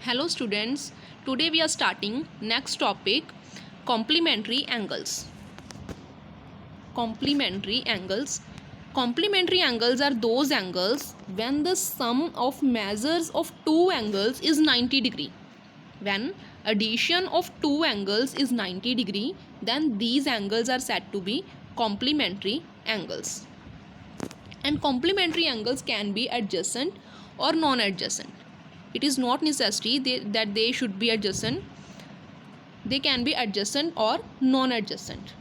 Hello students, today we are starting next topic, complementary angles. Complementary angles. Complementary angles are those angles when the sum of measures of two angles is 90 degree. When addition of two angles is 90 degree, then these angles are said to be complementary angles. And complementary angles can be adjacent or non-adjacent. It is not necessary that they should be adjacent. They can be adjacent or non-adjacent.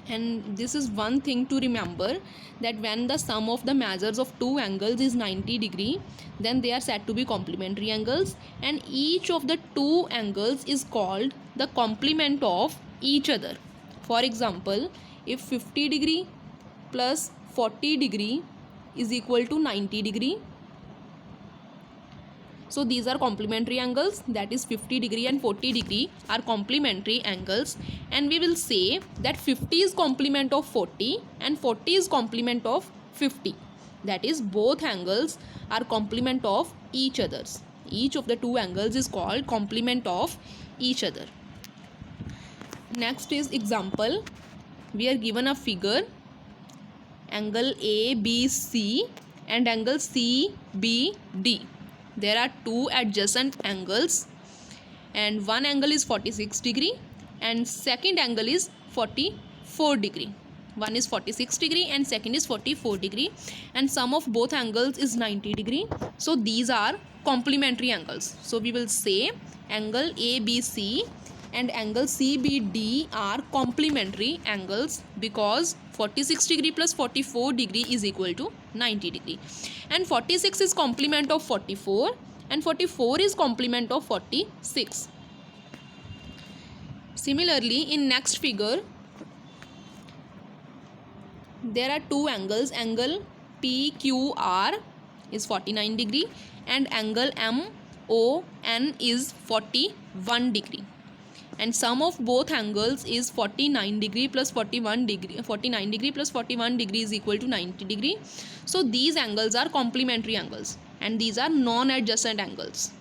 And this is one thing to remember, that when the sum of the measures of two angles is 90 degree, then they are said to be complementary angles, and each of the two angles is called the complement of each other. For example, if 50 degree plus 40 degree is equal to 90 degree, so these are complementary angles, that is 50 degree and 40 degree are complementary angles, and we will say that 50 is complement of 40 and 40 is complement of 50. That is, both angles are complement of each others. Each of the two angles is called complement of each other. Next is example. We are given a figure, angle ABC and angle CBD. There are two adjacent angles, and one angle is 46 degree and second angle is 44 degree. One is 46 degree and second is 44 degree, and sum of both angles is 90 degree. So these are complementary angles. So we will say angle ABC and angle CBD are complementary angles because 46 degree plus 44 degree is equal to 90 degree, and 46 is complement of 44 and 44 is complement of 46. Similarly, in next figure there are two angles, angle PQR is 49 degree and angle MON is 41 degree, and sum of both angles is 49 degree plus 41 degree. 49 degree plus 41 degree is equal to 90 degree. So these angles are complementary angles, and these are non-adjacent angles.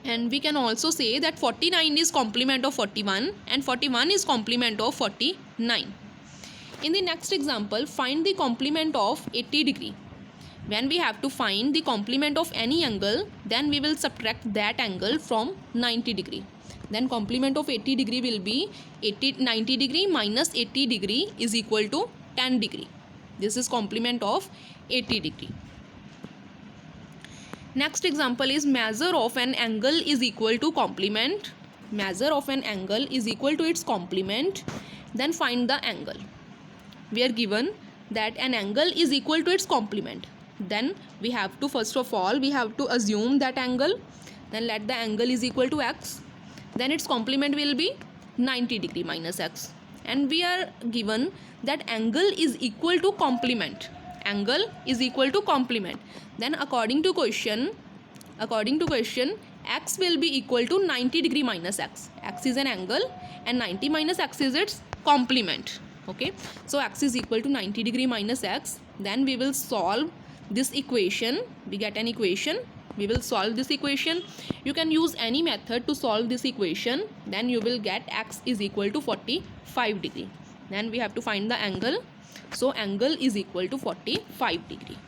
And we can also say that 49 is complement of 41 and 41 is complement of 49. In the next example, find the complement of 80 degree. When we have to find the complement of any angle, then we will subtract that angle from 90 degree. Then complement of 80 degree will be 90 degree minus 80 degree is equal to 10 degree. This is complement of 80 degree. Next example is measure of an angle is equal to complement. Measure of an angle is equal to its complement. Then find the angle. We are given that an angle is equal to its complement. Then we have to, first of all, we have to assume that angle. Then let the angle is equal to x. Then its complement will be 90 degree minus x. And we are given that angle is equal to complement. Angle is equal to complement. Then according to question, x will be equal to 90 degree minus x. X is an angle and 90 minus x is its complement. Okay, so x is equal to 90 degree minus x. Then we will solve this equation. We get an equation. We will solve this equation. You can use any method to solve this equation. Then you will get x is equal to 45 degree. Then we have to find the angle. So angle is equal to 45 degree.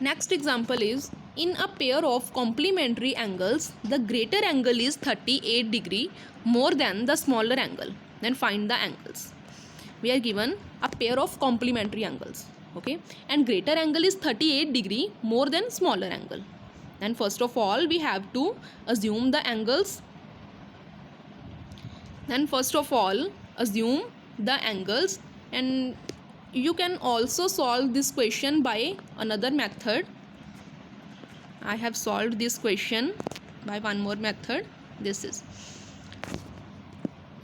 Next example is, in a pair of complementary angles, the greater angle is 38 degree more than the smaller angle. Then find the angles. We are given a pair of complementary angles, okay, and greater angle is 38 degree more than smaller angle. Then first of all we have to assume the angles. And you can also solve this question by another method. I have solved this question by one more method. This is,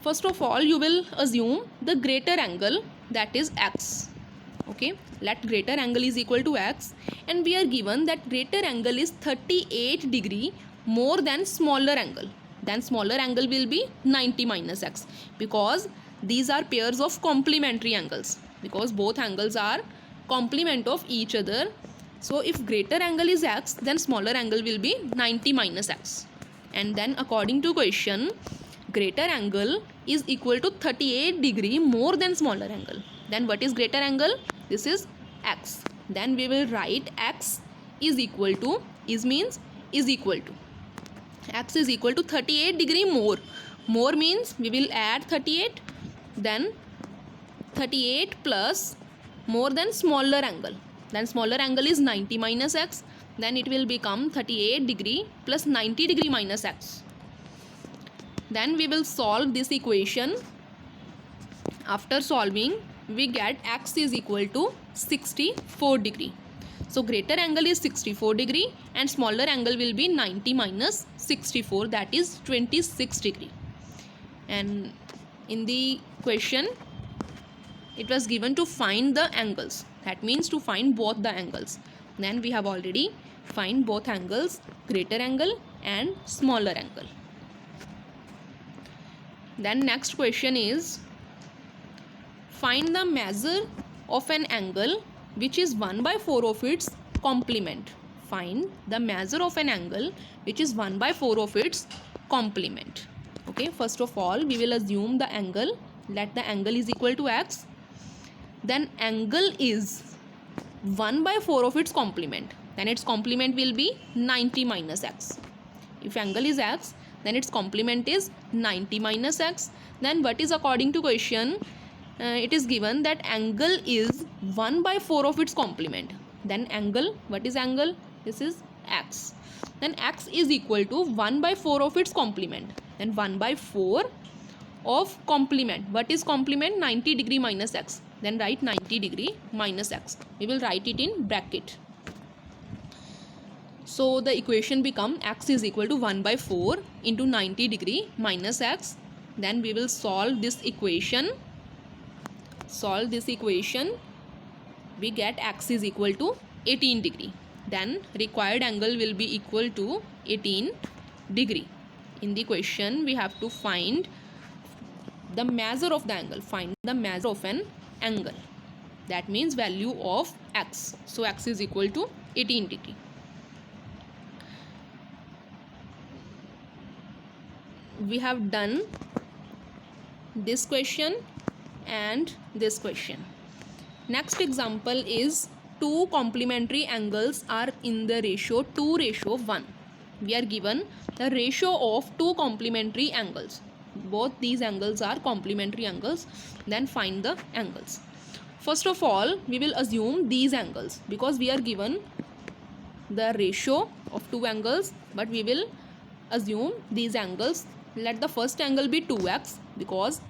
first of all you will assume the greater angle, that is x. Okay, let greater angle is equal to x, and we are given that greater angle is 38 degree more than smaller angle. Then smaller angle will be 90 minus x, because these are pairs of complementary angles, because both angles are complement of each other. So if greater angle is x, then smaller angle will be 90 minus x. And then according to question, greater angle is equal to 38 degree more than smaller angle. Then what is greater angle? This is x. Then we will write x is equal to, is means is equal to. X is equal to 38 degree more. More means we will add 38, then 38 plus more than smaller angle. Then smaller angle is 90 minus x. Then it will become 38 degree plus 90 degree minus x. Then we will solve this equation. After solving, we get x is equal to 64 degree. So greater angle is 64 degree and smaller angle will be 90 minus 64, that is 26 degree. And in the question, it was given to find the angles. That means to find both the angles. Then we have already find both angles, greater angle and smaller angle. Then next question is, find the measure of an angle which is 1/4 of its complement. Find the measure of an angle which is 1/4 of its complement. Okay, first of all we will assume the angle. Let the angle is equal to x. Then angle is 1/4 of its complement. Then its complement will be 90 minus x. If angle is x, then its complement is 90 minus x. Then what is according to question? It is given that angle is 1/4 of its complement. Then angle, what is angle? This is x. Then x is equal to 1/4 of its complement. Then 1/4 of complement. What is complement? 90 degree minus x. Then write 90 degree minus x. We will write it in bracket. So the equation become x is equal to 1/4 into 90 degree minus x. Then we will solve this equation. Solve this equation. We get x is equal to 18 degree. Then required angle will be equal to 18 degree. In the question we have to find the measure of the angle. Find the measure of an angle. That means value of x. So x is equal to 18 degree. We have done this question and this question. Next example is two complementary angles are in the ratio 2:1. We are given the ratio of two complementary angles. Both these angles are complementary angles. Then find the angles. First of all, we will assume these angles because we are given the ratio of two angles, but we will assume these angles. Let the first angle be 2x because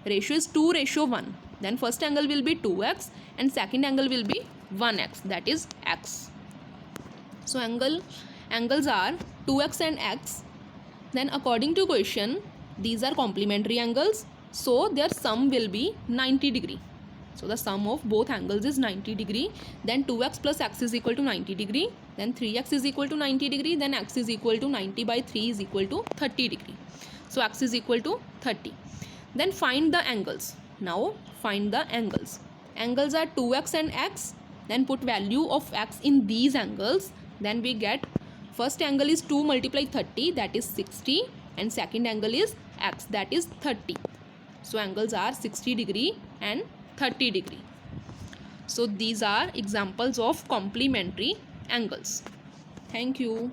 ratio is 2:1. Then first angle will be 2x and second angle will be 1x, that is x. So angles are 2x and x. Then according to question, these are complementary angles, so their sum will be 90 degree. So the sum of both angles is 90 degree. Then 2x plus x is equal to 90 degree. Then 3x is equal to 90 degree. Then x is equal to 90 by 3 is equal to 30 degree. So x is equal to 30. Then find the angles. Now find the angles. Angles are 2x and x. Then put value of x in these angles. Then we get first angle is 2 multiply 30, that is 60. And second angle is x, that is 30. So angles are 60 degree and 30 degree. So these are examples of complementary angles. Thank you.